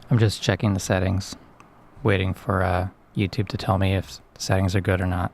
I'm just checking the settings, waiting for YouTube to tell me if the settings are good or not.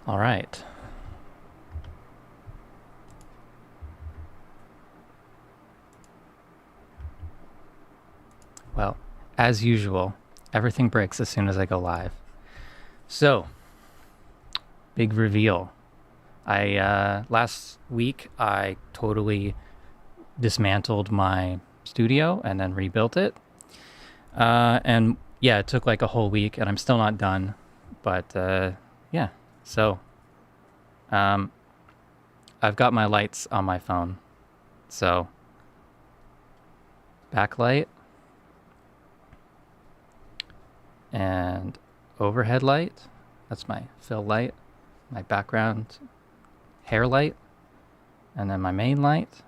All right. Well, as usual, everything breaks as soon as I go live. So, big reveal. Last week I totally dismantled my studio and then rebuilt it. And yeah, it took like a whole week, and I'm still not done. But yeah, so I've got my lights on my phone. So backlight and overhead light. That's my fill light, my background hair light, and then my main light.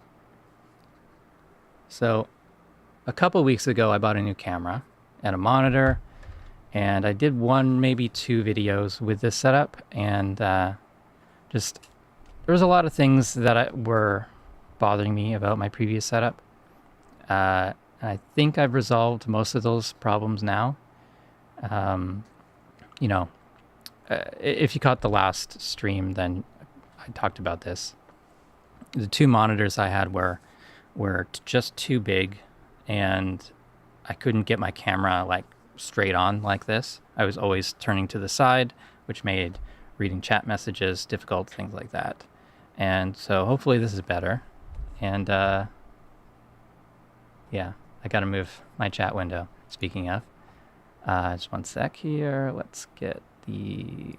So a couple weeks ago, I bought a new camera and a monitor, and I did one, maybe two videos with this setup, and just there was a lot of things that were bothering me about my previous setup. I think I've resolved most of those problems now. You know, if you caught the last stream, then I talked about this. The two monitors I had were just too big, and I couldn't get my camera like straight on like this. I was always turning to the side, which made reading chat messages difficult, things like that. And so hopefully this is better. And yeah, I gotta move my chat window. Speaking of, just one sec here. Let's get you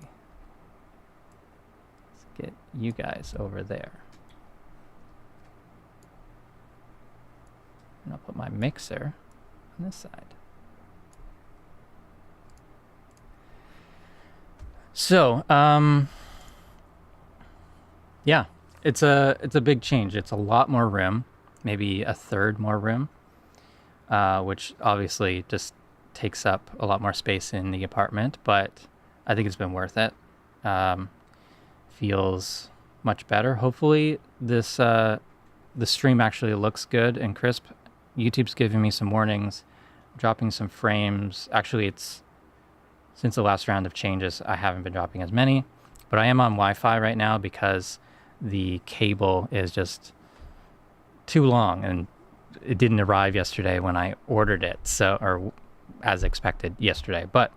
guys over there. And I'll put my mixer on this side. So, yeah, it's a big change. It's a lot more room, maybe a third more room, which obviously just takes up a lot more space in the apartment, but I think it's been worth it. Feels much better. Hopefully this the stream actually looks good and crisp. YouTube's giving me some warnings, dropping some frames. Actually, it's since the last round of changes, I haven't been dropping as many, but I am on Wi-Fi right now because the cable is just too long, and it didn't arrive yesterday when I ordered it, so, or as expected yesterday. But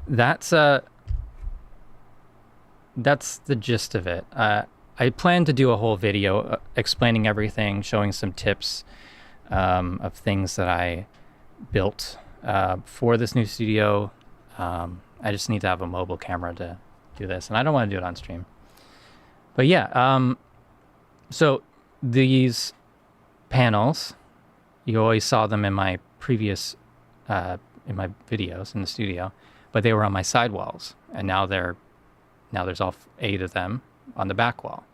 that's the gist of it. I plan to do a whole video explaining everything, showing some tips of things that I built for this new studio. I just need to have a mobile camera to do this, and I don't want to do it on stream. But yeah, so these panels, you always saw them in my previous, in my videos in the studio, but they were on my side walls, and now there's all 8 of them on the back wall.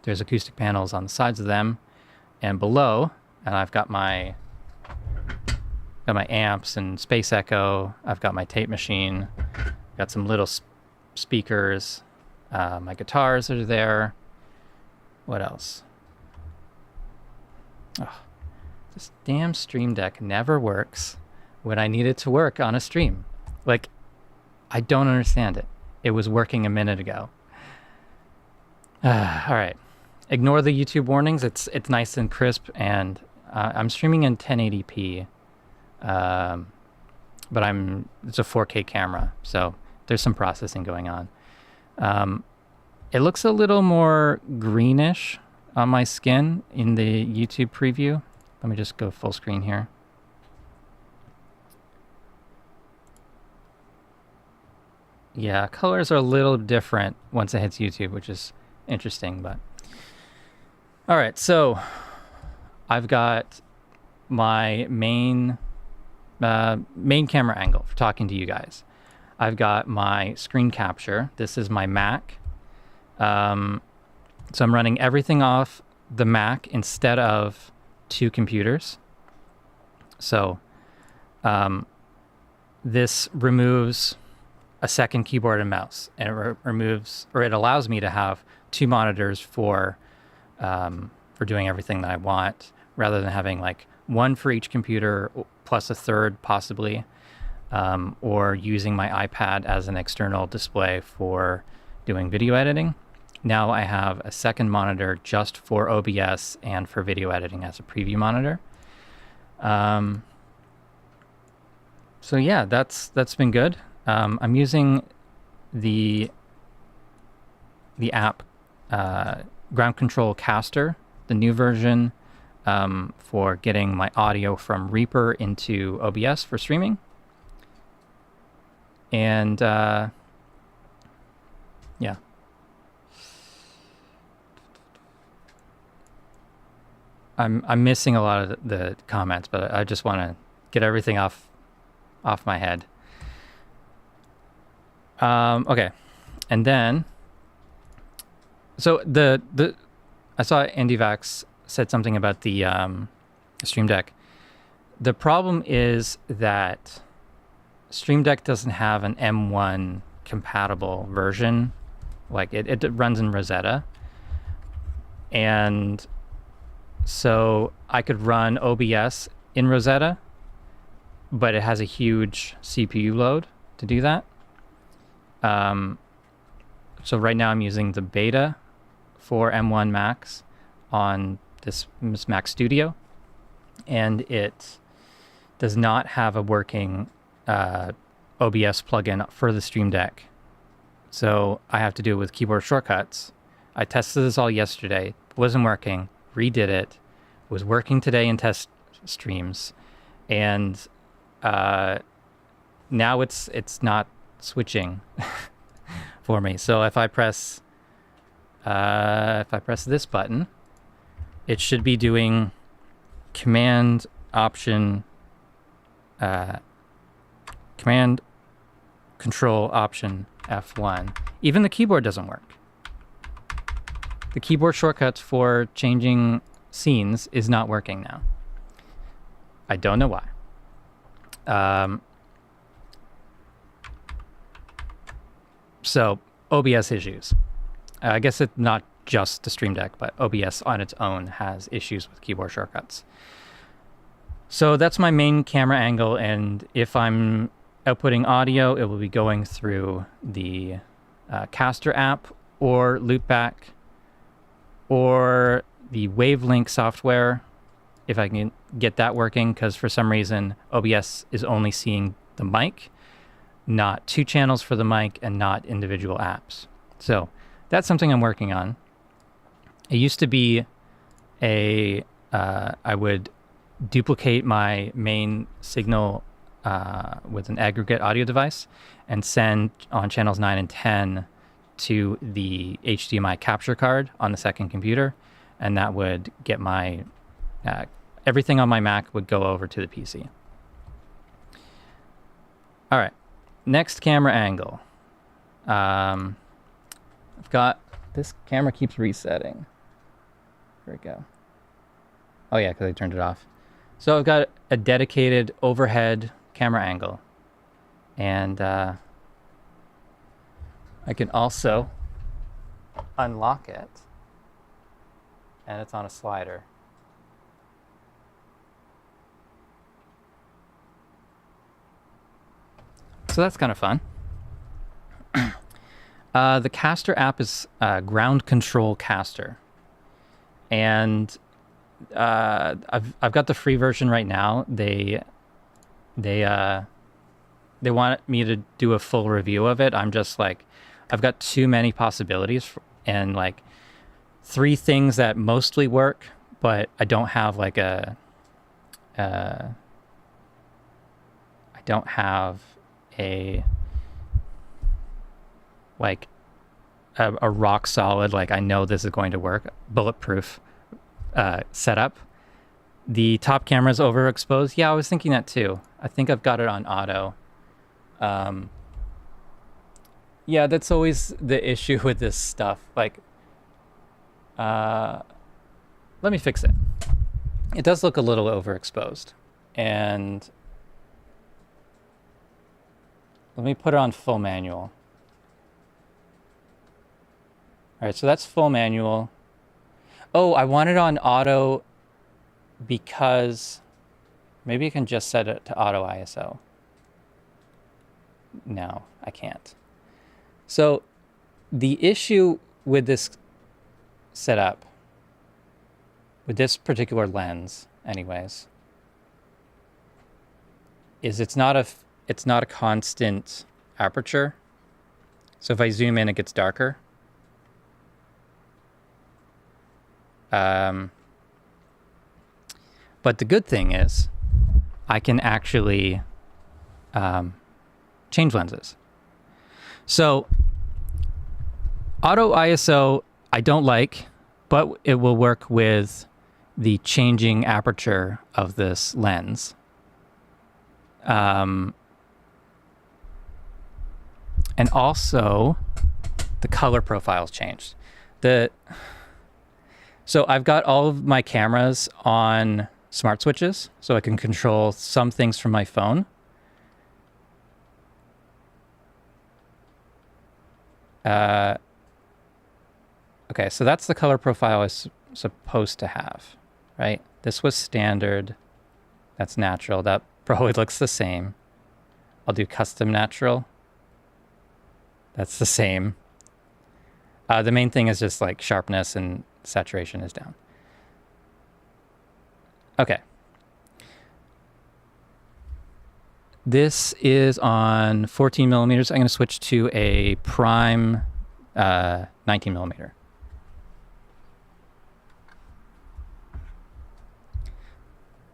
There's acoustic panels on the sides of them and below, and I've got my amps and space echo. I've got my tape machine, got some little speakers. My guitars are there. What else? Oh, this damn Stream Deck never works when I need it to work on a stream. Like, I don't understand it. It was working a minute ago. All right. Ignore the YouTube warnings. It's nice and crisp, and I'm streaming in 1080p. But it's a 4K camera, so there's some processing going on. It looks a little more greenish on my skin in the YouTube preview. Let me just go full screen here. Yeah, colors are a little different once it hits YouTube, which is interesting. But all right, so I've got my main camera angle for talking to you guys. I've got my screen capture. This is my Mac. So I'm running everything off the Mac instead of two computers. So this removes a second keyboard and mouse, and it allows me to have two monitors for doing everything that I want, rather than having like one for each computer plus a third possibly, or using my iPad as an external display for doing video editing. Now I have a second monitor just for OBS and for video editing as a preview monitor. So yeah, that's been good. I'm using the app Ground Control Caster, the new version, for getting my audio from Reaper into OBS for streaming. And yeah. I'm missing a lot of the comments, but I just want to get everything off my head. Okay, and then so I saw Andy Vax said something about the Stream Deck. The problem is that Stream Deck doesn't have an M1 compatible version. Like it runs in Rosetta, and so I could run OBS in Rosetta, but it has a huge CPU load to do that. So right now I'm using the beta for M1 Max on this Mac Studio, and it does not have a working OBS plugin for the Stream Deck. So I have to do it with keyboard shortcuts. I tested this all yesterday. It wasn't working. Redid it. Was working today in test streams, and now it's not switching for me. So if I press this button, it should be doing Command Control Option F1. Even the keyboard doesn't work. The keyboard shortcuts for changing scenes is not working now. I don't know why. So OBS issues. I guess it's not just the Stream Deck, but OBS on its own has issues with keyboard shortcuts. So that's my main camera angle, and if I'm outputting audio, it will be going through the Caster app or Loopback or the Wavelink software, if I can get that working, because for some reason OBS is only seeing the mic, not two channels for the mic and not individual apps. So that's something I'm working on. It used to be I would duplicate my main signal with an aggregate audio device and send on channels 9 and 10 to the HDMI capture card on the second computer, and that would get my everything on my Mac would go over to the PC. All right, next camera angle. I've got this camera keeps resetting. Where'd it go? Oh yeah, because I turned it off. So I've got a dedicated overhead camera angle, and I can also unlock it, and it's on a slider. So that's kind of fun. The Caster app is Ground Control Caster, and I've got the free version right now. They want me to do a full review of it. I'm just like, I've got too many possibilities and like 3 things that mostly work, but I don't have like I don't have a like a rock solid, like I know this is going to work, bulletproof setup. The top camera is overexposed. Yeah, I was thinking that too. I think I've got it on auto. Yeah, that's always the issue with this stuff. Like, let me fix it. It does look a little overexposed. And let me put it on full manual. All right, so that's full manual. Oh, I want it on auto because maybe I can just set it to auto ISO. No, I can't. So the issue with this setup, with this particular lens anyways, is it's not a constant aperture. So if I zoom in, it gets darker. But the good thing is I can actually change lenses. So auto ISO I don't like, but it will work with the changing aperture of this lens. And also the color profile's changed. So I've got all of my cameras on smart switches, so I can control some things from my phone. Okay, so that's the color profile I was supposed to have, right? This was standard. That's natural. That probably looks the same. I'll do custom natural. That's the same. The main thing is just like sharpness and saturation is down. Okay. This is on 14 millimeters. I'm going to switch to a prime 19 millimeter.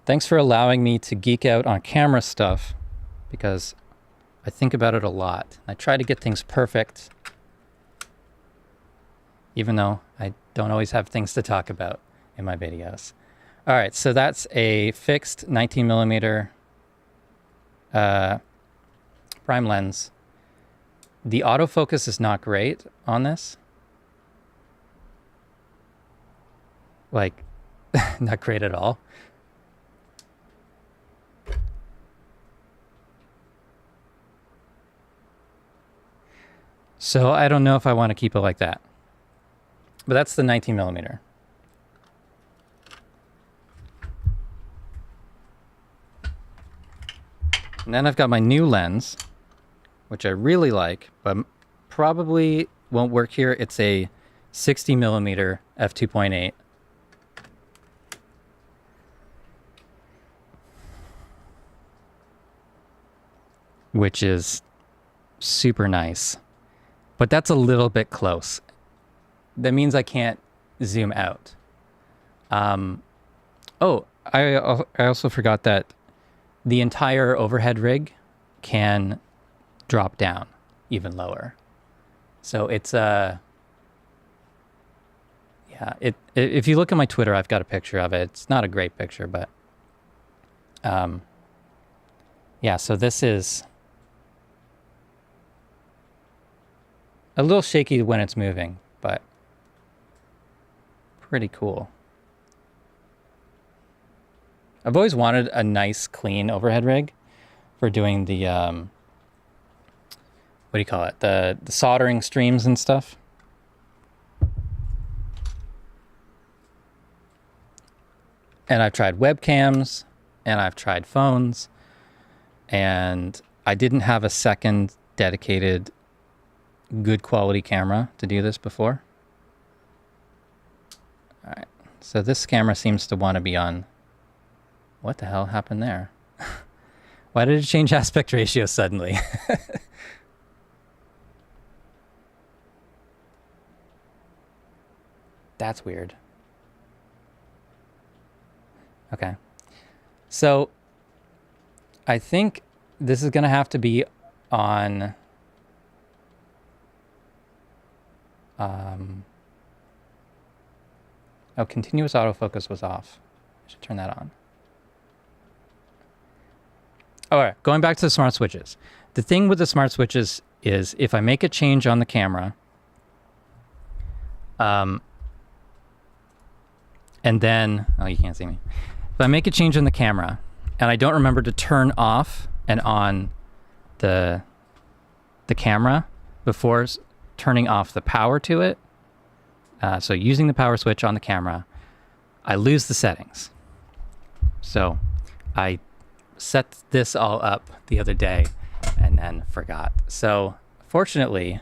Thanks for allowing me to geek out on camera stuff because I think about it a lot. I try to get things perfect, even though I don't always have things to talk about in my videos. All right, so that's a fixed 19 millimeter prime lens. The autofocus is not great on this. Like, not great at all. So I don't know if I want to keep it like that. But that's the 19 millimeter. And then I've got my new lens, which I really like, but probably won't work here. It's a 60 millimeter f2.8. Which is super nice. But that's a little bit close. That means I can't zoom out. Oh, I also forgot that the entire overhead rig can drop down even lower. So it's yeah, if you look at my Twitter, I've got a picture of it. It's not a great picture, but yeah, so this is a little shaky when it's moving, but pretty cool. I've always wanted a nice, clean overhead rig for doing the, what do you call it? The soldering streams and stuff. And I've tried webcams, and I've tried phones, and I didn't have a second dedicated good quality camera to do this before. All right, so this camera seems to want to be on. What the hell happened there? Why did it change aspect ratio suddenly? That's weird. Okay, so I think this is gonna have to be on Oh, continuous autofocus was off. I should turn that on. All right, going back to the smart switches. The thing with the smart switches is if I make a change on the camera, and then, oh, you can't see me. If I make a change on the camera and I don't remember to turn off and on the camera before turning off the power to it, so using the power switch on the camera, I lose the settings. So I set this all up the other day and then forgot. So fortunately,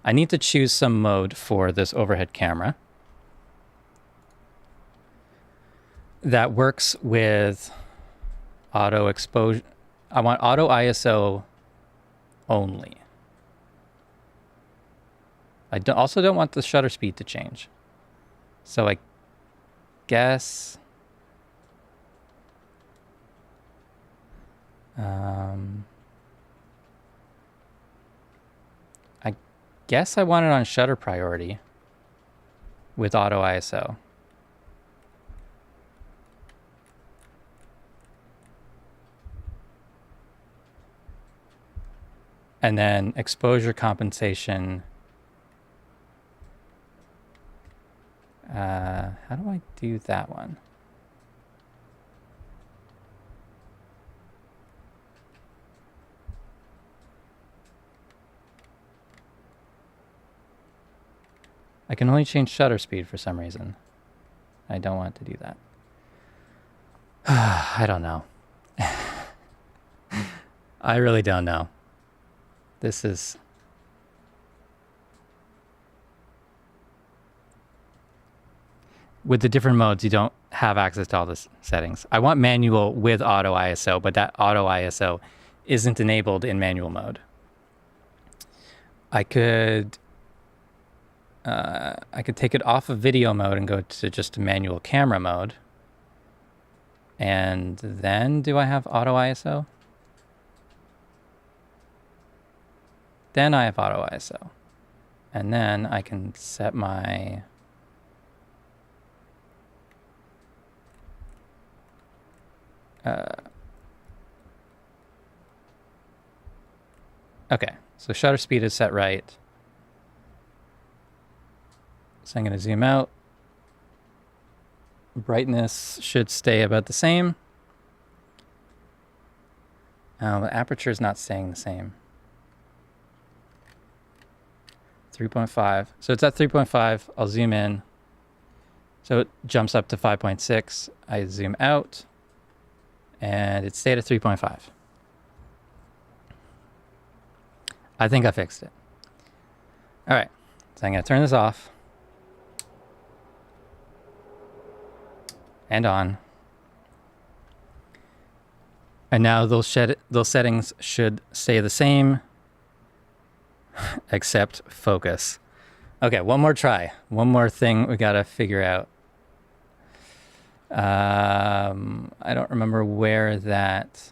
I need to choose some mode for this overhead camera that works with auto exposure. I want auto ISO only. I also don't want the shutter speed to change. So I guess I want it on shutter priority with auto ISO. And then exposure compensation. How do I do that one? I can only change shutter speed for some reason. I don't want to do that. I don't know. I really don't know. This is... With the different modes, you don't have access to all the settings. I want manual with auto ISO, but that auto ISO isn't enabled in manual mode. I could take it off of video mode and go to just manual camera mode. And then do I have auto ISO? Then I have auto ISO. And then I can set my... okay, so shutter speed is set right. So I'm going to zoom out. Brightness should stay about the same. The aperture is not staying the same. 3.5. So it's at 3.5. I'll zoom in. So it jumps up to 5.6. I zoom out. And it stayed at 3.5. I think I fixed it. All right. So I'm going to turn this off. And on. And now those settings should stay the same, except focus. Okay, one more try. One more thing we gotta figure out. I don't remember where that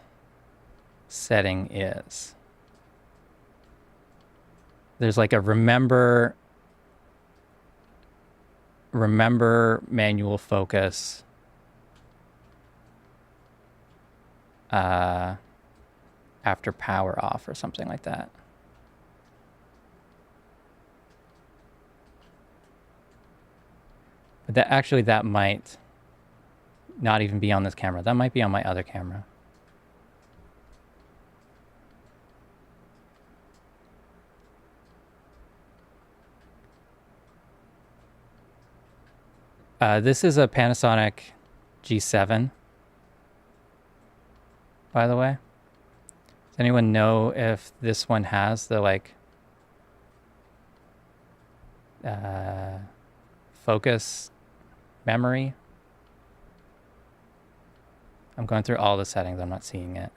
setting is. There's like a remember manual focus. After power off or something like that. But that might not even be on this camera. That might be on my other camera. This is a Panasonic G7, by the way. Does anyone know if this one has the focus memory? I'm going through all the settings. I'm not seeing it.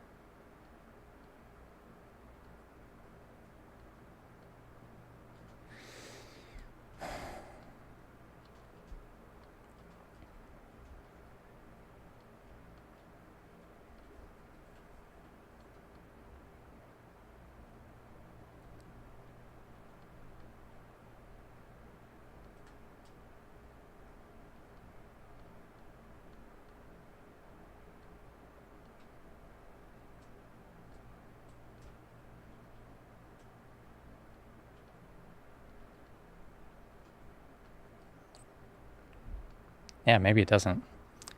Yeah, maybe it doesn't.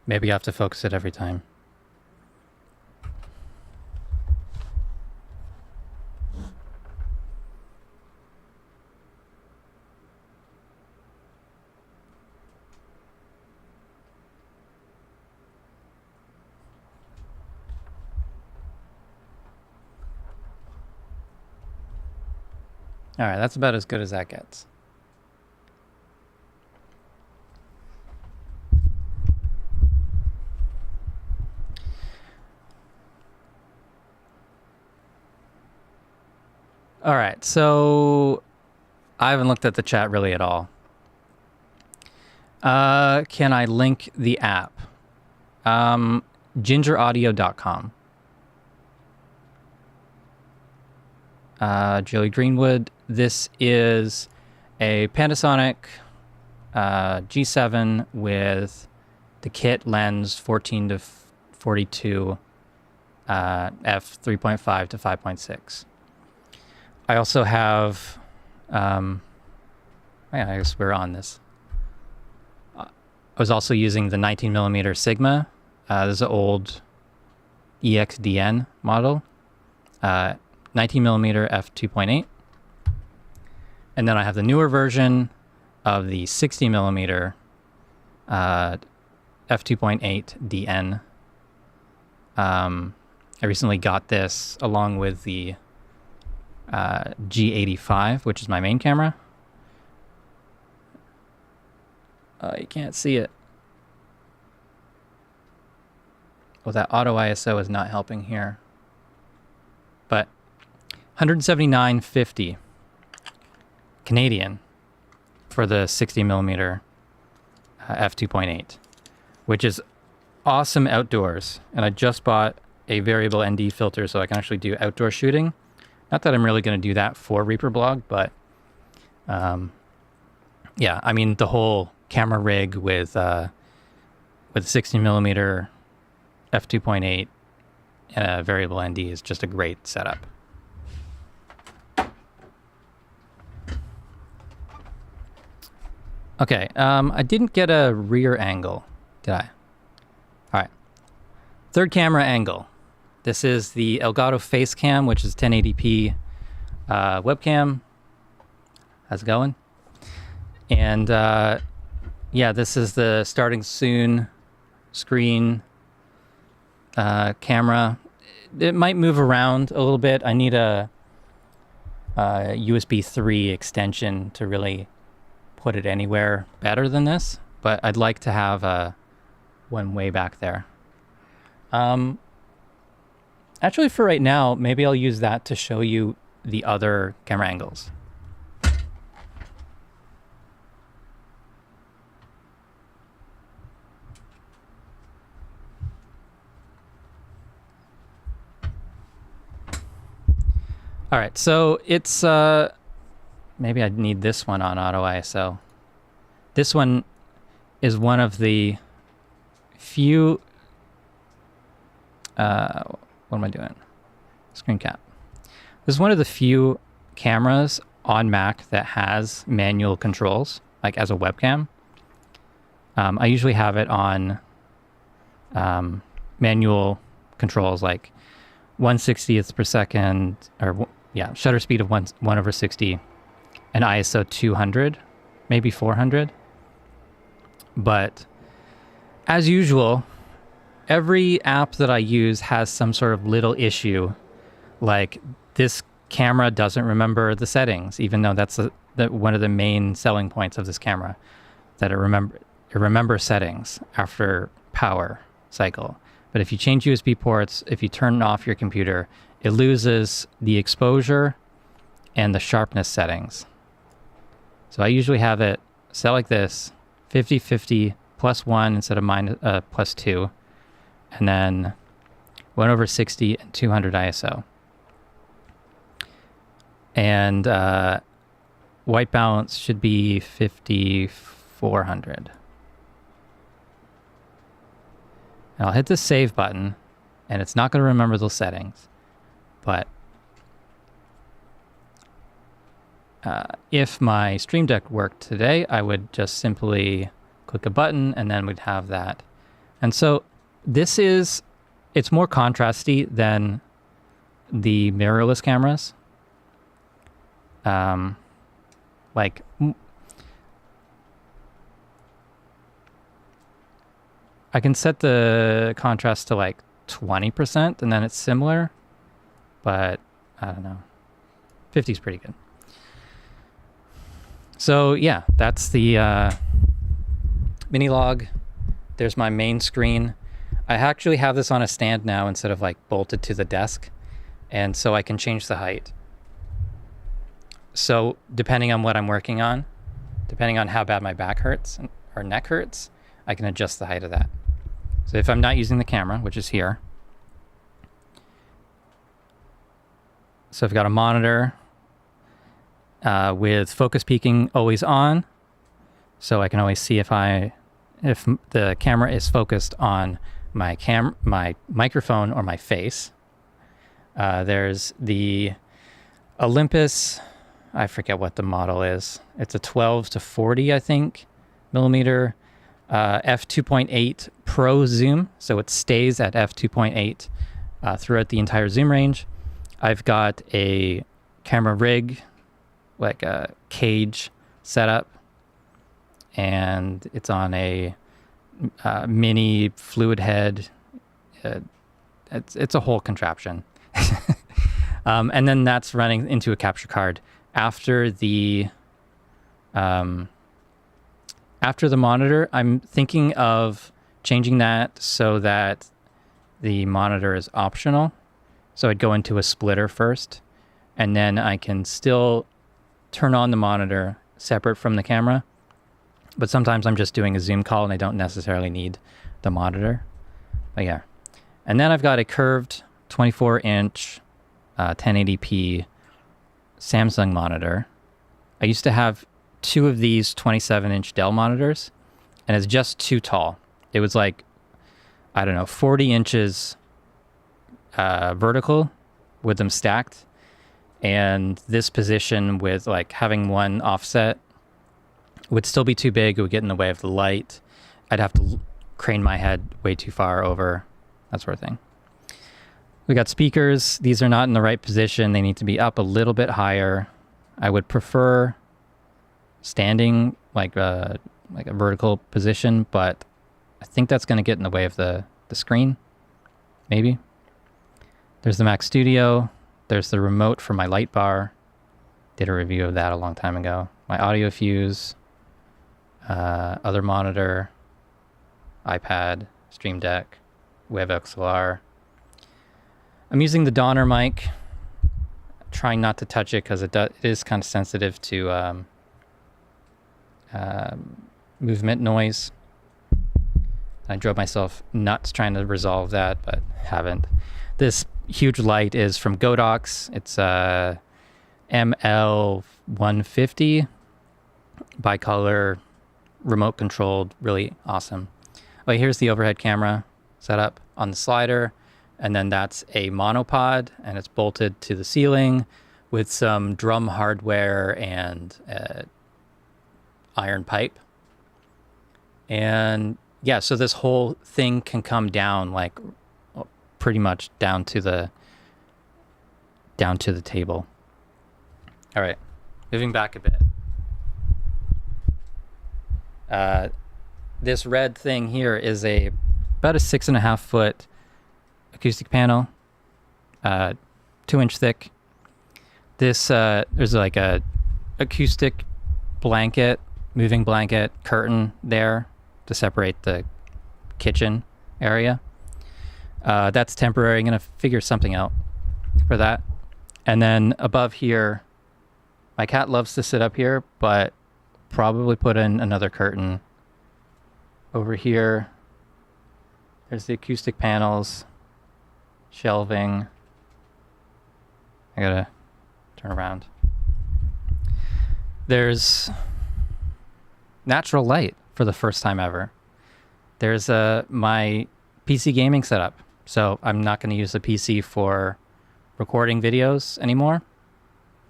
Maybe you have to focus it every time. All right, that's about as good as that gets. All right, so I haven't looked at the chat really at all. Can I link the app? Gingeraudio.com. Joey Greenwood, this is a Panasonic G7 with the kit lens 14 to 42 f 3.5 to 5.6. I also have, I guess we're on this. I was also using the 19mm Sigma. This is an old EXDN model. 19mm f2.8. And then I have the newer version of the 60mm f2.8 DN. I recently got this along with the G85, which is my main camera. You can't see it. Oh, that auto ISO is not helping here. But 179.50 Canadian for the 60mm f2.8, which is awesome outdoors. And I just bought a variable ND filter so I can actually do outdoor shooting. Not that I'm really going to do that for Reaper Blog, but yeah, I mean, the whole camera rig with 60mm f2.8 and a variable ND is just a great setup. Okay, I didn't get a rear angle, did I? All right, third camera angle. This is the Elgato Facecam, which is 1080p webcam. How's it going? And yeah, this is the starting soon screen camera. It might move around a little bit. I need a USB 3 extension to really put it anywhere better than this, but I'd like to have one way back there. Actually, for right now, maybe I'll use that to show you the other camera angles. All right, so it's, maybe I need this one on auto ISO. This one is one of the few, what am I doing? Screen cap. This is one of the few cameras on Mac that has manual controls, like as a webcam. I usually have it on manual controls like 1/60th per second, or yeah, shutter speed of 1/60, and ISO 200, maybe 400. But as usual, every app that I use has some sort of little issue, like this camera doesn't remember the settings, even though that's one of the main selling points of this camera, that it remembers settings after power cycle. But if you change USB ports, if you turn off your computer, it loses the exposure and the sharpness settings. So I usually have it set like this, 50/50 +1 instead of +2, and then 1/60 and 200 ISO. And white balance should be 5400. And I'll hit the save button, and it's not going to remember those settings. But if my Stream Deck worked today, I would just simply click a button, and then we'd have that. And so it's more contrasty than the mirrorless cameras. Like, I can set the contrast to like 20% and then it's similar, but I don't know. 50 is pretty good. So yeah, that's the mini log. There's my main screen. I actually have this on a stand now instead of like bolted to the desk, and so I can change the height. So depending on what I'm working on, depending on how bad my back hurts or neck hurts, I can adjust the height of that. So if I'm not using the camera, which is here, so I've got a monitor with focus peaking always on, so I can always see if the camera is focused on my microphone or my face. There's the Olympus, I forget what the model is. It's a 12 to 40, I think, millimeter f2.8 Pro zoom, so it stays at f2.8 throughout the entire zoom range. I've got a camera rig, like a cage setup, and it's on a mini fluid head. It's a whole contraption. And then that's running into a capture card. After the monitor, I'm thinking of changing that so that the monitor is optional. So I'd go into a splitter first, and then I can still turn on the monitor separate from the camera. But sometimes I'm just doing a Zoom call and I don't necessarily need the monitor. But yeah. And then I've got a curved 24-inch 1080p Samsung monitor. I used to have two of these 27-inch Dell monitors, and it's just too tall. It was like, I don't know, 40 inches vertical with them stacked. And this position with like having one offset would still be too big. It would get in the way of the light. I'd have to crane my head way too far over, that sort of thing. We got speakers. These are not in the right position. They need to be up a little bit higher. I would prefer standing like a vertical position, but I think that's going to get in the way of the screen, maybe. There's the Mac Studio. There's the remote for my light bar. Did a review of that a long time ago. My audio fuse, other monitor, iPad, Stream Deck, WebXLR. I'm using the Donner mic, trying not to touch it because it is kind of sensitive to movement noise. I drove myself nuts trying to resolve that, but haven't. This huge light is from Godox. It's ML150 bicolor, remote controlled, really awesome. Oh, here's the overhead camera setup on the slider, and then that's a monopod, and it's bolted to the ceiling with some drum hardware and iron pipe. And yeah, so this whole thing can come down like pretty much down to the table. All right, moving back a bit. This red thing here is about a 6.5 foot acoustic panel, 2-inch thick. This there's like a acoustic blanket, moving blanket curtain there to separate the kitchen area. That's temporary. I'm gonna figure something out for that. And then above here, my cat loves to sit up here, but probably put in another curtain. Over here, there's the acoustic panels, shelving. I gotta turn around. There's natural light for the first time ever. There's my PC gaming setup. So I'm not going to use the PC for recording videos anymore,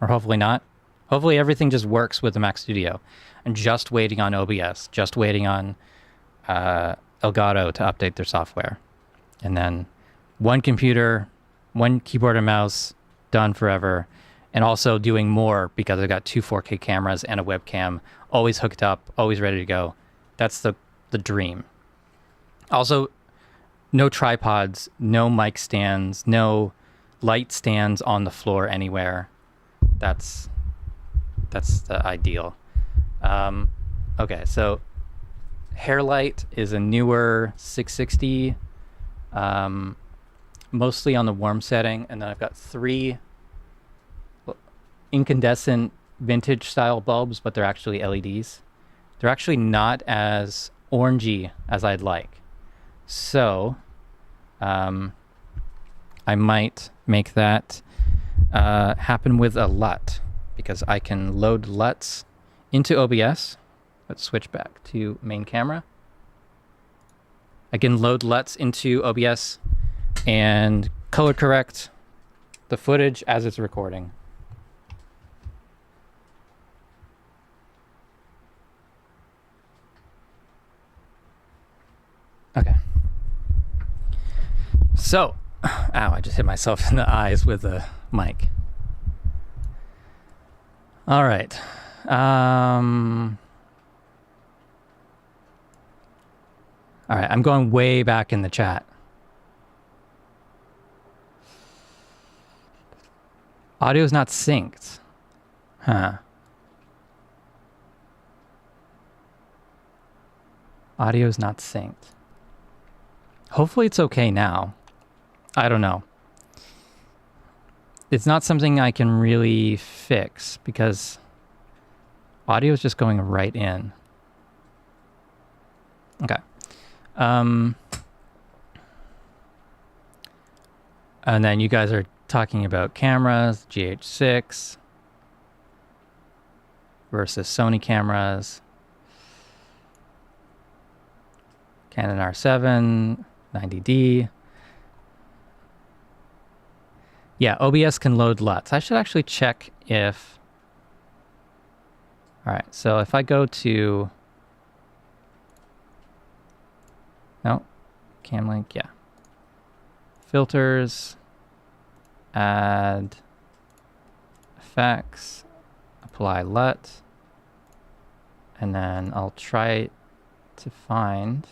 or hopefully not. Hopefully everything just works with the Mac Studio. I'm just waiting on OBS, just waiting on Elgato to update their software. And then one computer, one keyboard and mouse, done forever. And also doing more because I've got two 4K cameras and a webcam, always hooked up, always ready to go. That's the dream. Also, no tripods, no mic stands, no light stands on the floor anywhere. That's the ideal. Okay, so Hairlight is a newer 660, mostly on the warm setting, and then I've got 3 incandescent vintage style bulbs, but they're actually LEDs. They're actually not as orangey as I'd like. So I might make that happen with a LUT, because I can load LUTs into OBS. Let's switch back to main camera. I can load LUTs into OBS and color correct the footage as it's recording. Okay. So, ow, I just hit myself in the eyes with the mic. All right. All right, I'm going way back in the chat. Audio's not synced. Huh. Audio's not synced. Hopefully it's okay now. I don't know. It's not something I can really fix because audio is just going right in. Okay. And then you guys are talking about cameras, GH6 versus Sony cameras, Canon R7, 90D. Yeah, OBS can load LUTs. I should actually check if... All right, so if I go to... No, Camlink, yeah. Filters, add effects, apply LUT, and then I'll try to find...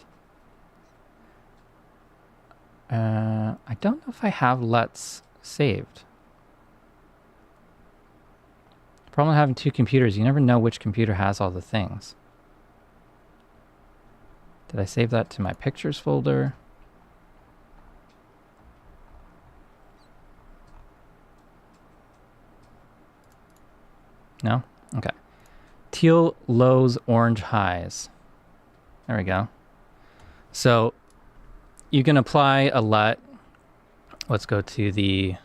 I don't know if I have LUTs saved. The problem with having 2 computers, you never know which computer has all the things. Did I save that to my pictures folder? No? Okay. Teal lows, orange highs. There we go. So you can apply a LUT. Let's go to the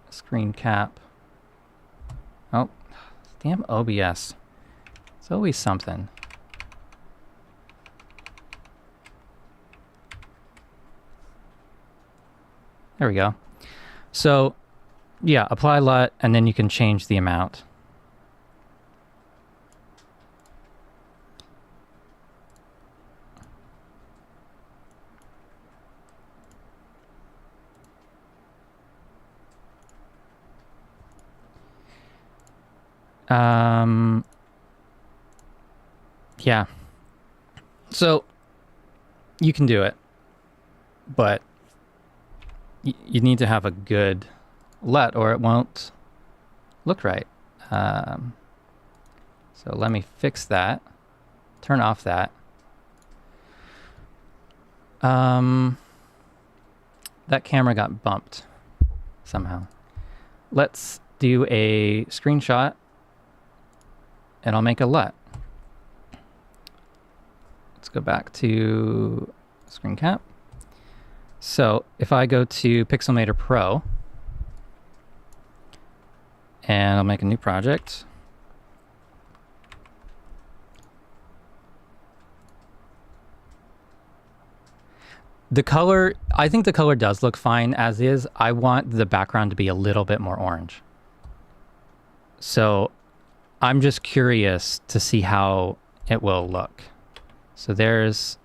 screen cap. Oh, damn OBS. It's always something. There we go. So, yeah, apply LUT, and then you can change the amount. Yeah. So you can do it, but you need to have a good LUT or it won't look right. So let me fix that. Turn off that. That camera got bumped somehow. Let's do a screenshot and I'll make a LUT. Let's go back to screen cap. So if I go to Pixelmator Pro and I'll make a new project. The color, I think the color does look fine as is. I want the background to be a little bit more orange. So I'm just curious to see how it will look. So there's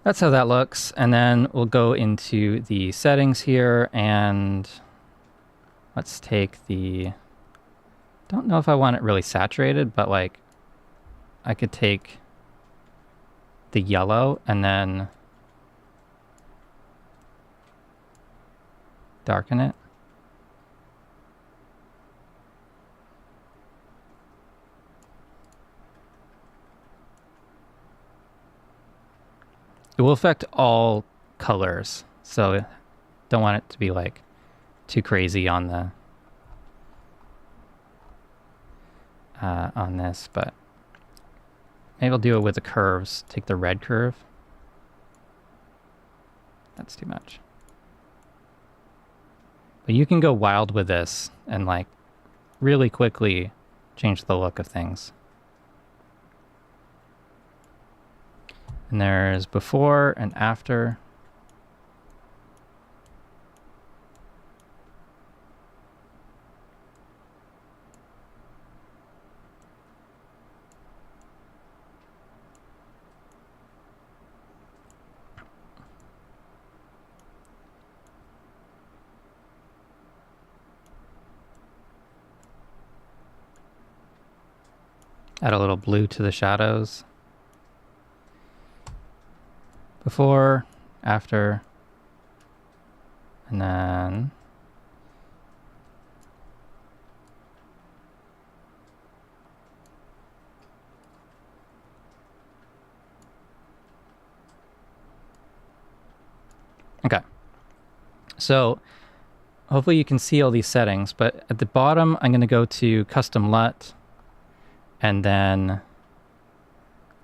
that's how that looks. And then we'll go into the settings here and let's take the, don't know if I want it really saturated, but like I could take the yellow and then darken it. It will affect all colors, so don't want it to be like too crazy on the on this, but maybe I'll do it with the curves. Take the red curve. That's too much. But you can go wild with this and like really quickly change the look of things. And there's before and after. Add a little blue to the shadows. Before, after, and then okay. So hopefully you can see all these settings, but at the bottom I'm going to go to custom LUT and then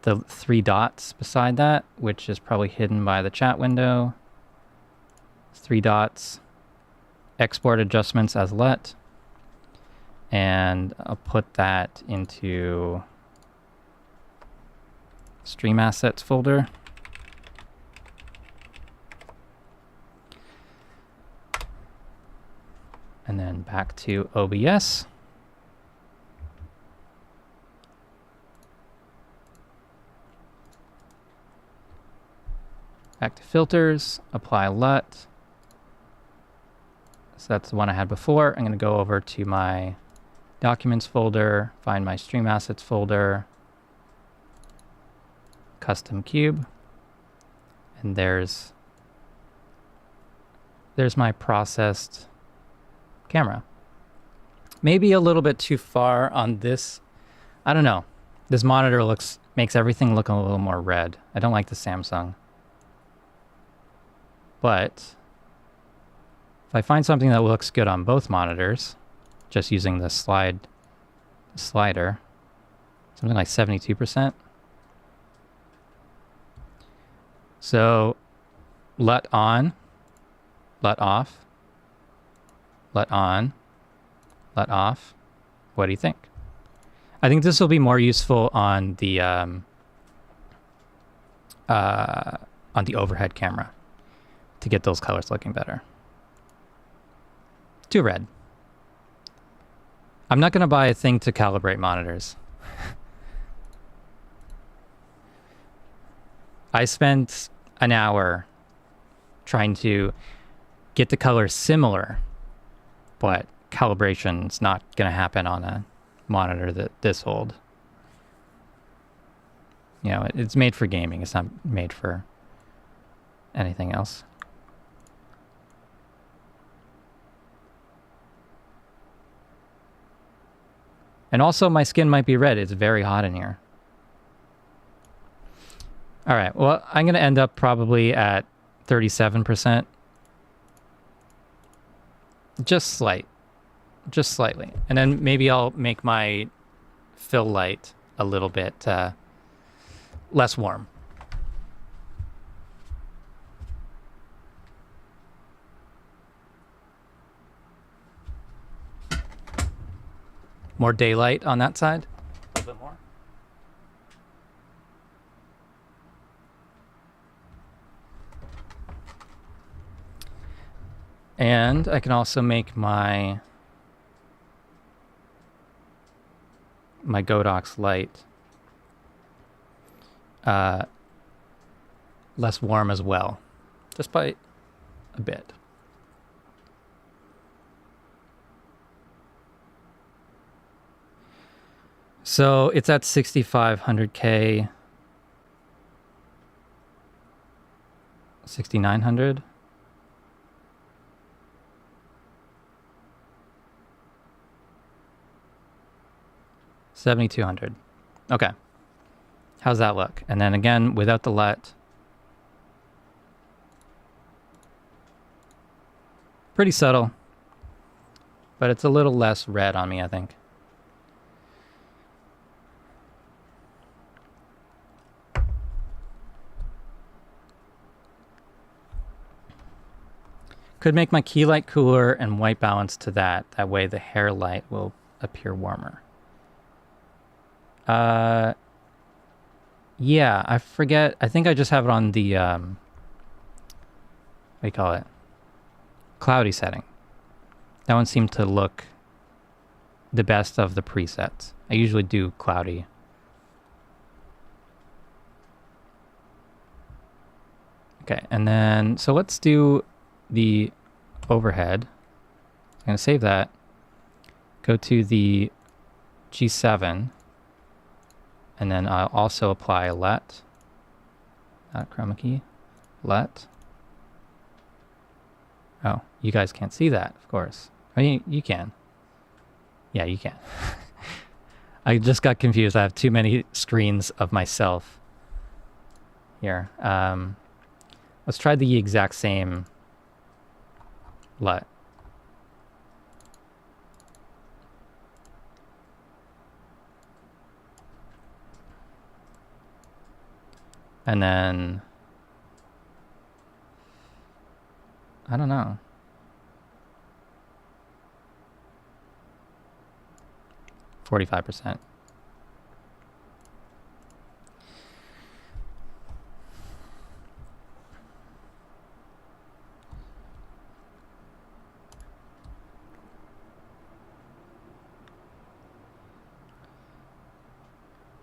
the 3 dots beside that, which is probably hidden by the chat window. 3 dots, export adjustments as LUT, and I'll put that into stream assets folder. And then back to OBS. Back to filters, apply LUT. So that's the one I had before. I'm going to go over to my documents folder, find my stream assets folder, custom cube, and there's my processed camera. Maybe a little bit too far on this. I don't know. This monitor makes everything look a little more red. I don't like the Samsung. But if I find something that looks good on both monitors, just using the slider, something like 72%. So LUT on, LUT off, LUT on, LUT off. What do you think? I think this will be more useful on the overhead camera to get those colors looking better. Too red. I'm not going to buy a thing to calibrate monitors. I spent an hour trying to get the colors similar, but calibration's not going to happen on a monitor this old. You know, it's made for gaming. It's not made for anything else. And also my skin might be red. It's very hot in here. All right, well, I'm going to end up probably at 37%. Just slightly. And then maybe I'll make my fill light a little bit less warm. More daylight on that side. A little bit more. And I can also make my Godox light less warm as well, just by a bit. So it's at 6,500K, 6,900. $7,200. Okay. How's that look? And then again, without the LUT. Pretty subtle, but it's a little less red on me, I think. Could make my key light cooler and white balance to that. That way the hair light will appear warmer. Yeah, I forget. I think I just have it on the, what do you call it? Cloudy setting. That one seemed to look the best of the presets. I usually do cloudy. Okay, and then, so let's do the overhead. I'm going to save that. Go to the G7. And then I'll also apply a LUT. Not chroma key. LUT. Oh, you guys can't see that, of course. I mean, you can. Yeah, you can. I just got confused. I have too many screens of myself here. Let's try the exact same LUT. And then, I don't know. %.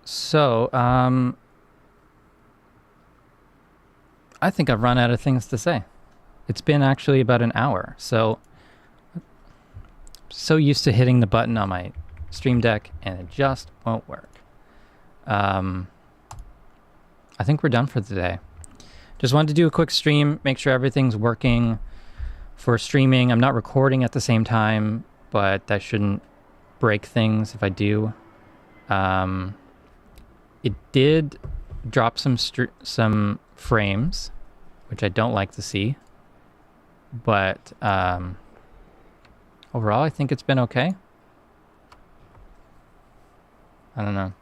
So, I think I've run out of things to say. It's been actually about an hour. So used to hitting the button on my Stream Deck and it just won't work. I think we're done for today. Just wanted to do a quick stream, make sure everything's working for streaming. I'm not recording at the same time, but that shouldn't break things if I do. It did drop some frames, which I don't like to see, but overall I think it's been okay. I don't know.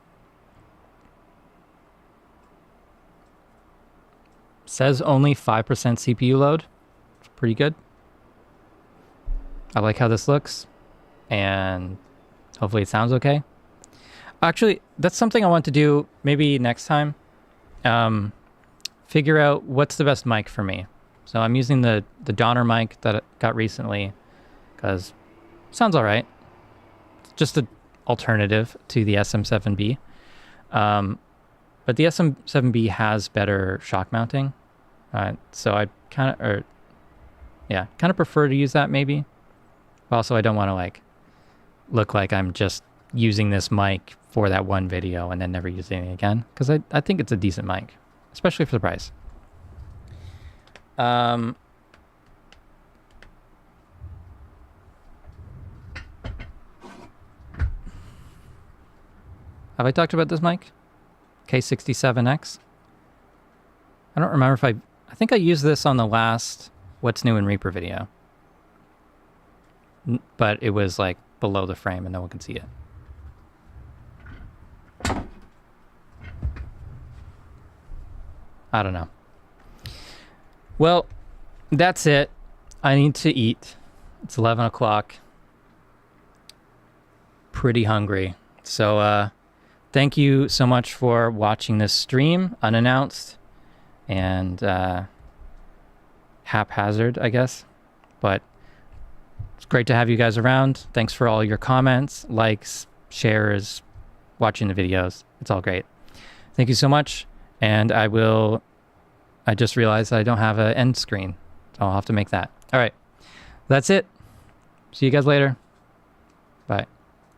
Says only 5% CPU load. It's pretty good. I like how this looks, and hopefully it sounds okay. Actually, that's something I want to do maybe next time. Figure out what's the best mic for me. So I'm using the Donner mic that I got recently because it sounds all right. It's just an alternative to the SM7B. But the SM7B has better shock mounting. So I kind of prefer to use that maybe. But also I don't want to look like I'm just using this mic for that one video and then never using it again. Because I think it's a decent mic, especially for the price. Have I talked about this mic? K67X? I don't remember if I think I used this on the last What's New in Reaper video. But it was below the frame and no one could see it. I don't know. Well, that's it. I need to eat. It's 11 o'clock. Pretty hungry. So thank you so much for watching this stream, unannounced and haphazard, I guess. But It's great to have you guys around. Thanks for all your comments, likes, shares, watching the videos. It's all great. Thank you so much. And I just realized I don't have an end screen. So I'll have to make that. All right. That's it. See you guys later. Bye.